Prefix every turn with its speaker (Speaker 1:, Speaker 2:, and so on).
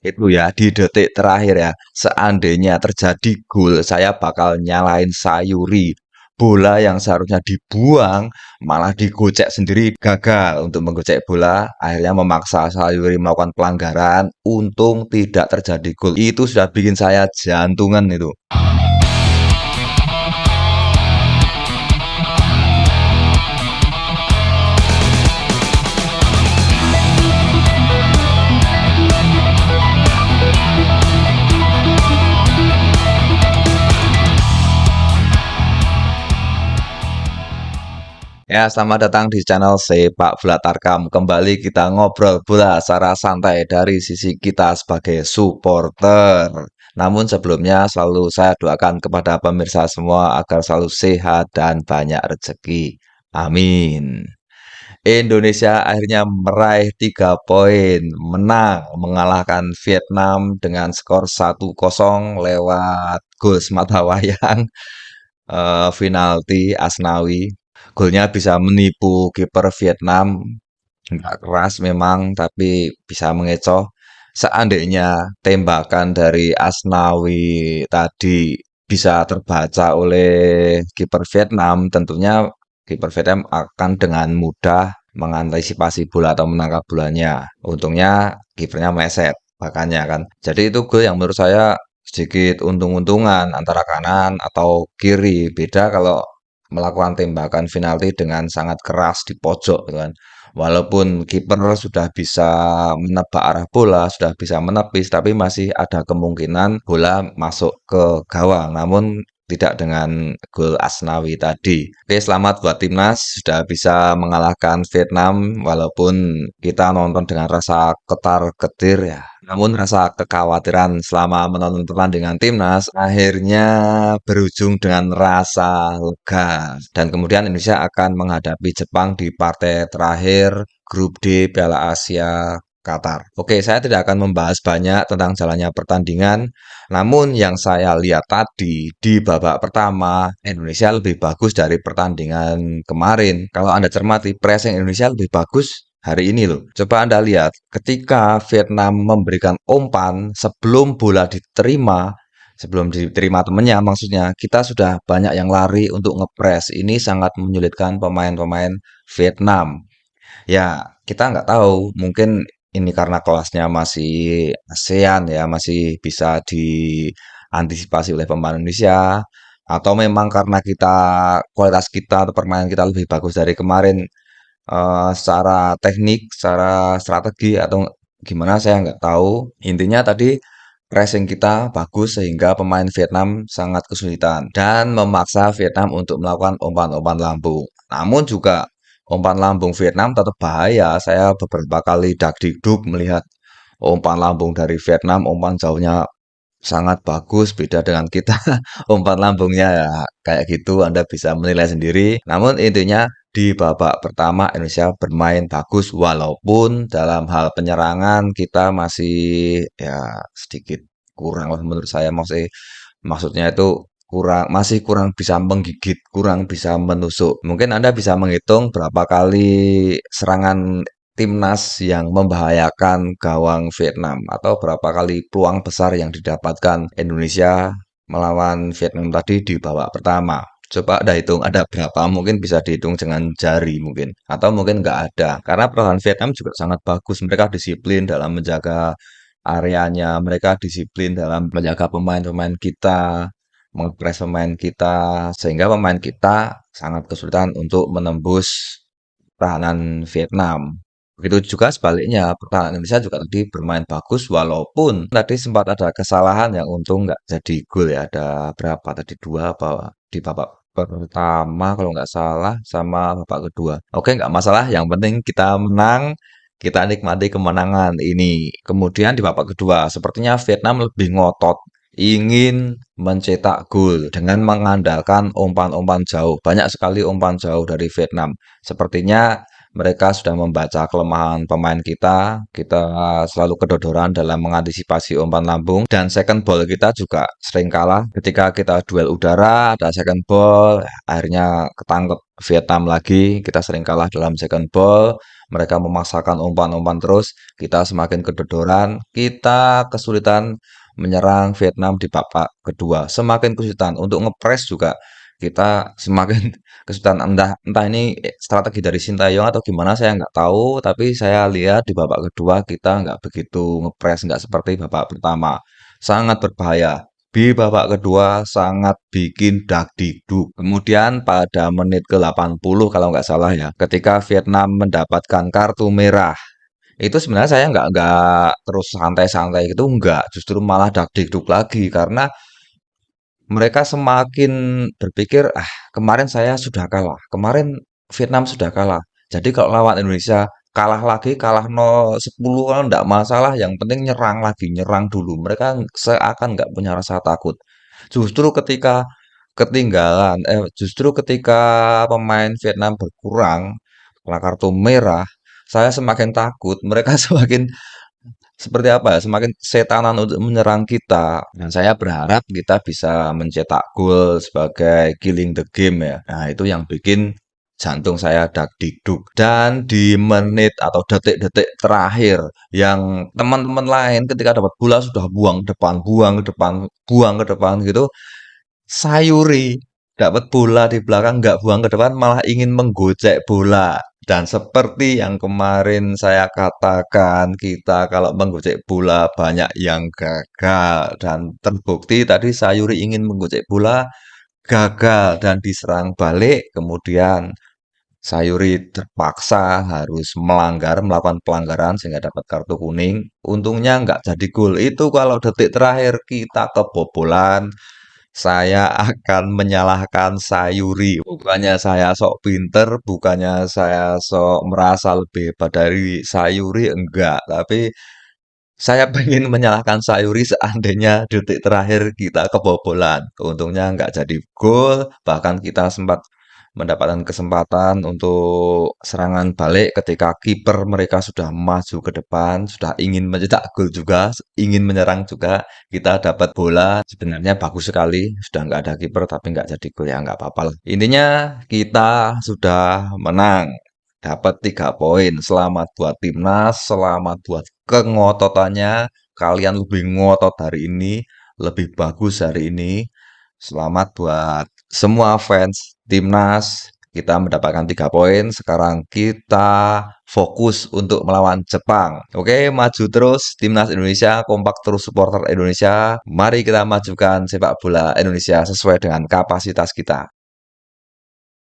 Speaker 1: Itu ya di detik terakhir ya. Seandainya terjadi gol, saya bakal nyalain Sayuri. Bola yang seharusnya dibuang malah digocek sendiri, gagal untuk menggocek bola. Akhirnya memaksa Sayuri melakukan pelanggaran. Untung tidak terjadi gol. Itu sudah bikin saya jantungan itu. Ya, selamat datang di channel Sepak Bola Tarkam. Kembali kita ngobrol bola secara santai dari sisi kita sebagai supporter. Namun sebelumnya selalu saya doakan kepada pemirsa semua agar selalu sehat dan banyak rezeki. Amin. Indonesia akhirnya meraih 3 poin, menang mengalahkan Vietnam dengan skor 1-0 lewat gol sematawayang penalti Asnawi. Golnya bisa menipu kiper Vietnam, nggak keras memang, tapi bisa mengecoh. Seandainya tembakan dari Asnawi tadi bisa terbaca oleh kiper Vietnam, tentunya kiper Vietnam akan dengan mudah mengantisipasi bola atau menangkap bolanya. Untungnya kipernya meleset, makanya kan. Jadi itu gol yang menurut saya sedikit untung-untungan antara kanan atau kiri. Beda kalau melakukan tembakan penalti dengan sangat keras di pojok gitu kan. Walaupun kiper sudah bisa menebak arah bola, sudah bisa menepis, tapi masih ada kemungkinan bola masuk ke gawang. Namun tidak dengan gol Asnawi tadi. Oke, selamat buat timnas sudah bisa mengalahkan Vietnam walaupun kita nonton dengan rasa ketar-ketir ya. Namun rasa kekhawatiran selama menonton pertandingan timnas akhirnya berujung dengan rasa lega. Dan kemudian Indonesia akan menghadapi Jepang di partai terakhir grup D Piala Asia Qatar. Oke, saya tidak akan membahas banyak tentang jalannya pertandingan. Namun yang saya lihat tadi di babak pertama Indonesia lebih bagus dari pertandingan kemarin. Kalau Anda cermati, pressing Indonesia lebih bagus hari ini loh. Coba Anda lihat, ketika Vietnam memberikan umpan sebelum diterima temennya maksudnya, kita sudah banyak yang lari untuk ngepres. Ini sangat menyulitkan pemain-pemain Vietnam. Ya, kita nggak tahu, mungkin ini karena kelasnya masih ASEAN ya, masih bisa diantisipasi oleh pemain Indonesia, atau memang karena kualitas kita atau permainan kita lebih bagus dari kemarin secara teknik, secara strategi atau gimana saya nggak tahu. Intinya tadi pressing kita bagus sehingga pemain Vietnam sangat kesulitan dan memaksa Vietnam untuk melakukan umpan-umpan lambung. Namun juga umpan lambung Vietnam tetap bahaya. Saya beberapa kali dakdikduk melihat umpan lambung dari Vietnam, umpan jauhnya sangat bagus, beda dengan kita. Umpan lambungnya ya kayak gitu, Anda bisa menilai sendiri. Namun intinya di babak pertama Indonesia bermain bagus walaupun dalam hal penyerangan kita masih ya sedikit kurang lah menurut saya. Maksudnya itu masih kurang bisa menggigit, kurang bisa menusuk. Mungkin Anda bisa menghitung berapa kali serangan timnas yang membahayakan gawang Vietnam atau berapa kali peluang besar yang didapatkan Indonesia melawan Vietnam tadi di babak pertama. Coba ada hitung ada berapa, mungkin bisa dihitung dengan jari mungkin. Atau mungkin nggak ada. Karena pertahanan Vietnam juga sangat bagus. Mereka disiplin dalam menjaga areanya, mereka disiplin dalam menjaga pemain-pemain kita, mengepres pemain kita, sehingga pemain kita sangat kesulitan untuk menembus pertahanan Vietnam. Begitu juga sebaliknya, pertahanan Indonesia juga tadi bermain bagus walaupun tadi sempat ada kesalahan yang untung nggak jadi gol ya. Ada berapa tadi? Dua apa di babak pertama kalau nggak salah sama babak kedua. Oke, nggak masalah. Yang penting kita menang, kita nikmati kemenangan ini. Kemudian di babak kedua, sepertinya Vietnam lebih ngotot ingin mencetak gol dengan mengandalkan umpan-umpan jauh. Banyak sekali umpan jauh dari Vietnam. Sepertinya mereka sudah membaca kelemahan pemain kita. Kita selalu kedodoran dalam mengantisipasi umpan lambung dan second ball kita juga sering kalah. Ketika kita duel udara, ada second ball, akhirnya ketangkep Vietnam lagi. Kita sering kalah dalam second ball. mereka memaksakan umpan-umpan terus, kita semakin kedodoran, kita kesulitan menyerang Vietnam di babak kedua. Semakin kesulitan untuk ngepres juga kita semakin kesulitan, entah entah ini strategi dari Sintayong atau gimana saya nggak tahu, tapi saya lihat di babak kedua kita nggak begitu ngepres, nggak seperti babak pertama. Sangat berbahaya. Di babak kedua sangat bikin dagdikduk. Kemudian pada menit ke-80 kalau nggak salah ya, ketika Vietnam mendapatkan kartu merah, itu sebenarnya saya nggak terus santai-santai gitu, nggak. Justru malah dagdikduk lagi karena mereka semakin berpikir, ah kemarin saya sudah kalah, kemarin Vietnam sudah kalah. Jadi kalau lawan Indonesia kalah lagi, kalah 0-10 kan enggak masalah, yang penting nyerang lagi, nyerang dulu. Mereka seakan nggak punya rasa takut. Justru ketika justru ketika pemain Vietnam berkurang, karena kartu merah, saya semakin takut, mereka semakin seperti apa ya, semakin setanan untuk menyerang kita. Dan saya berharap kita bisa mencetak gol sebagai killing the game ya. Nah, itu yang bikin jantung saya dagdikduk. Dan di menit atau detik-detik terakhir yang teman-teman lain ketika dapat bola sudah buang ke depan, buang ke depan, buang ke depan gitu. Sayuri dapat bola di belakang nggak buang ke depan, malah ingin menggocek bola. Dan seperti yang kemarin saya katakan, kita kalau menggocek bola banyak yang gagal. Dan terbukti tadi Sayuri ingin menggocek bola, gagal dan diserang balik. Kemudian Sayuri terpaksa harus melakukan pelanggaran sehingga dapat kartu kuning. Untungnya nggak jadi gol. Itu kalau detik terakhir kita kebobolan, saya akan menyalahkan Sayuri. Bukannya saya sok pinter, bukannya saya sok merasa lebih hebat dari Sayuri, enggak. Tapi saya pengen menyalahkan Sayuri seandainya detik terakhir kita kebobolan. Untungnya nggak jadi gol, bahkan kita sempat mendapatkan kesempatan untuk serangan balik ketika kiper mereka sudah maju ke depan, sudah ingin mencetak gol juga, ingin menyerang juga. Kita dapat bola, sebenarnya bagus sekali, sudah nggak ada kiper tapi nggak jadi gol ya nggak apa-apa lah. Intinya kita sudah menang. Dapat 3 poin. Selamat buat timnas, selamat buat kengototannya. Kalian lebih ngotot hari ini, lebih bagus hari ini. Selamat buat semua fans timnas. Kita mendapatkan 3 poin. Sekarang kita fokus untuk melawan Jepang. Oke, maju terus timnas Indonesia, kompak terus supporter Indonesia. Mari kita majukan sepak bola Indonesia sesuai dengan kapasitas kita.